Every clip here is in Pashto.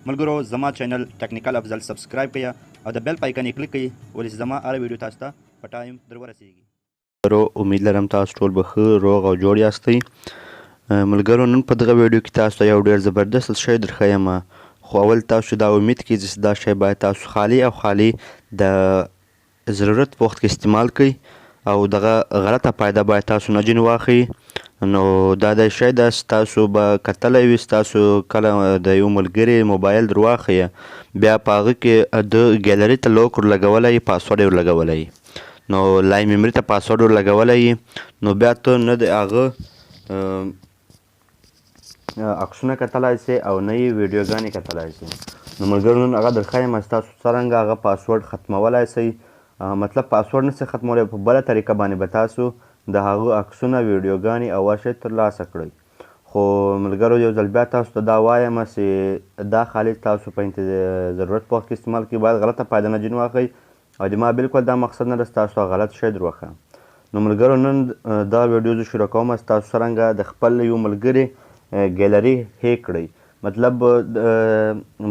ملګرو زما چینل ټیکنیکل افضل سبسکرایب کړئ او د بیل پایکن یې کلیک کړئ ولې چې زما هره ویډیو تاسو ته په ټایم در ورسیږي. امید لرم تاسو ټول به ښه روغ او جوړ یاستئ. ملګرو نن په دغه ویډیو کې تاسو ته یو ډېر زبردست شی درښیم، خو اول تاسو دا امید کړئ چې دا شی باید تاسو خالی او خالی د ضرورت په وخت کې استعمال کړئ او دغه غلطه فایده باید تاسو نه ځینې واخلئ. نو دا د شی ده ستاسو به کتلی وي، ستاسو کله د یو ملګري موبایل در واخلئ بیا په هغه کې د ګالري ته لوک ور لګولی، پاسورډ یې ور لګولی، نو لاین میمري ته پاسورډ ور لګولی نو بیا ته نه د هغه عکسونه کتلی سئ او نه یې ویډیوګانې کتلی سئ. نو ملګرو نن هغه درښیم چې تاسو څرنګه هغه پاسورډ ختمولی سئ، مطلب پاسورډ نه سئ ختمولی، په بله طریقه باندې به تاسو د هغه عکسونه ویډیوګانې او هر شی ترلاسه کړئ. خو ملګرو یو ځل بیا تاسو ته دا وایم چې دا خالي تاسو په ضرورت په وخت کې استعمال کړئ، باید غلطه فایده نه ځینې واخلئ او د ما بالکل دا مقصد نه ده ستاسو غلط شی در وښیم. نو ملګرو نن دا ویډیو زه شروع کوم چې تاسو څرنګه د خپل یو ملګري ګالري هیک کړئ. مطلب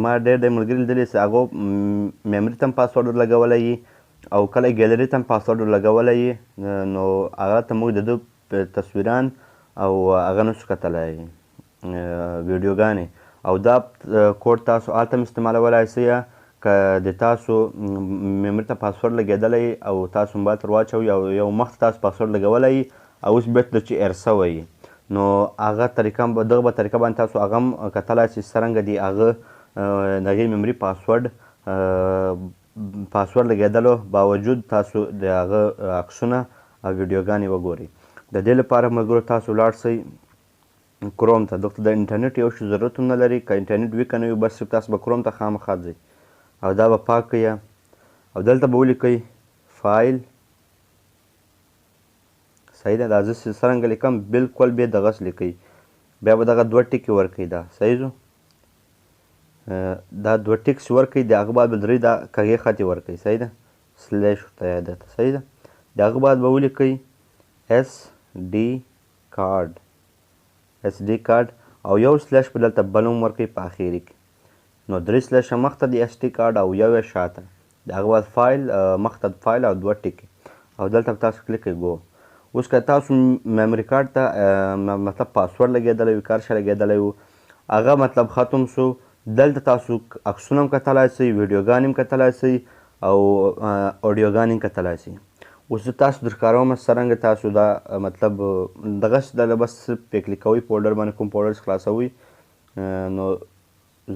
ما ډېر د ملګري لیدلي چې هغو میمري ته هم پاسورډ ور لګولی او کله ګالري ته هم پاسورډ ور لګولی، نو هغه ته موږ د ده تصویران او هغه نسو کتلی ویډیوګانې، او دا کوډ تاسو هلته هم استعمالولی سئ که د تاسو میمري ته پاسورډ لګېدلی او تاسو موبایل ته ور واچوئ او یو مخته تاسو پاسورډ لګولی او اوس بېرته د چې ایر سوی، نو هغه طریقه دغه به طریقه باندې تاسو هغه هم کتلی چې څرنګه د هغه د هغې میمري پاسورډ لګېدلو باوجود تاسو د هغه عکسونه او ویډیوګانې وګورئ. د دې لپاره ملګرو تاسو ولاړ سئ کروم ته. دلته د انټرنیټ یو شي ضرورت هم نه لري، که انټرنیټ وي که نه وي، بس صرف تاسو به کروم ته خامخا ځئ او دا به پاک کړئ او دلته به ولیکئ فایل. صحیح ده، دا زه څرنګه لیکم بالکل بې دغسې لیکئ، بیا به دغه دوه ټکي ورکړئ. دا صحیح ځو، دا دوه ټکس ورکړئ، د هغه بعد به درې دا کږې خطې ورکړئ. صحیح ده، سلیش ورته یاد ده. صحیح ده، د هغه بعد به ولیکئ اس ډي کارډ او یو سلیش به دلته بل هم ورکړئ په اخري کې، نو درې سلیشه مخته د اس ډي کارډ او یو یې شاته، د هغه بعد فایل مخته فایل او دوه ټکي او دلته به تاسو کلیک کړئ ګو. اوس که تاسو میمري کارډ ته مطلب پاسورډ لګېدلی وي، کار شی لګېدلی و، هغه مطلب ختم سو، دلته تاسو عکسونه هم کتلی سئ، ویډیوګانې هم کتلی سئ او اډیوګانې هم کتلی سئ. اوس زه تاسو درښکاروم څرنګه تاسو دا مطلب دغسې ډله بس صرف پې کلیک کوئ، فولډر باندې کوم فولډر چې خلاصوئ، نو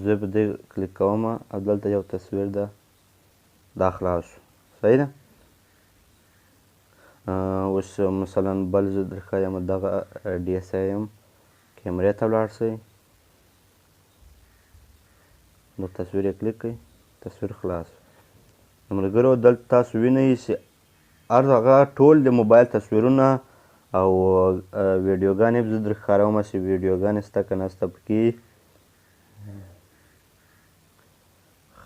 زه په دې کلیک کوم او دلته یو تصویر ده دا خلاص شو. صحیح ده، اوس مثلا بل زه درښیم دغه ډي اس آی یم کیمرې ته ولاړ سئ، نو تصویر یې کلیک کړئ، تصویر خلاص. نو ملګرو دلته تاسو وینئ چې هغه ټول د موبایل تصویرونه او ویډیوګانې زه درښکاروم چې ویډیوګانې شته که نه شته پکې.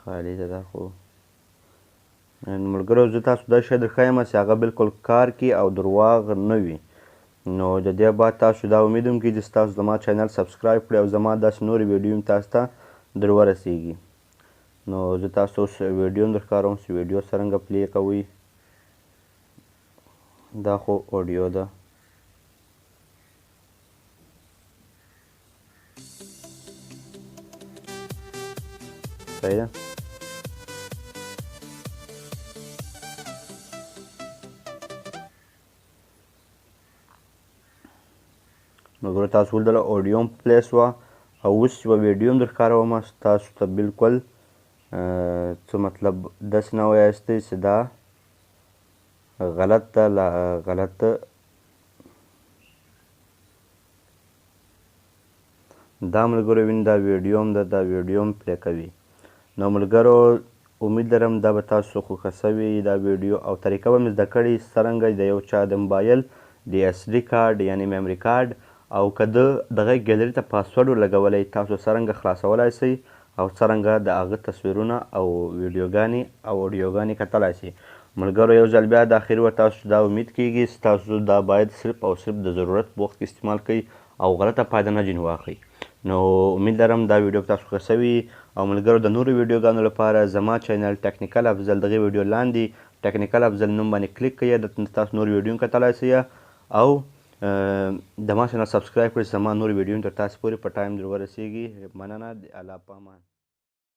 خالی ده دا خو ملګرو زه تاسو دا شی درښیم چې هغه بالکل کار کړي او درواغ نه وي. نو د دې بعد تاسو دا امید هم کړئ چې تاسو زما چینل سبسکرایب کړئ او زما داسې نورې ویډیو هم تاسو ته در ورسیږي. نو زه تاسو اوس ویډیو هم درښکاروم چې ویډیو څرنګه پلی کوئ. دا خو اډیو ده، صحیح ده. مګر تاسو ولدله اډیو هم پلی سوه او اوس یوه ویډیو هم درښکاروم تاسو ته بالکل څه مطلب داسې نه وایاستئ چې دا غلط ده، غلط ده. دا ملګرو ویني دا ویډیو هم ده، دا ویډیو هم پلی کوي. نو ملګرو امید لرم دا به تاسو خوښه سوې دا ویډیو او طریقه به مې زده کړې څرنګه د یو چا د موبایل د اس ډي کارډ یعنې میمري کارډ او که د دغه ګالري ته پاسورډ ورلګولی تاسو څرنګه خلاصولی سئ او څرنګه د هغه تصویرونه او ویډیوګانې او اډیوګانې کتلی سئ. ملګرو یو ځل بیا د اخر ور تاسو دا امید کیږي ستاسو دا باید صرف او صرف د ضرورت په وخت کې استعمال کړئ او غلطه فایده نه ځینې واخلئ. نو امید لرم دا ویډیو تاسو خوښ سوي او ملګرو د نورو ویډیوګانو لپاره زما چینل ټیکنیکل افضل دغې ویډیو لاندې ټیکنیکل افضل نوم باندې کلیک کړئ دلته تاسو نور ویډیو هم کتلی سئ او د ما چینل سبسکرایب کړئ چې زما نور ویډیو تر تاسو پورې په ټایم در ورسیږي. مننه. د الله په امان.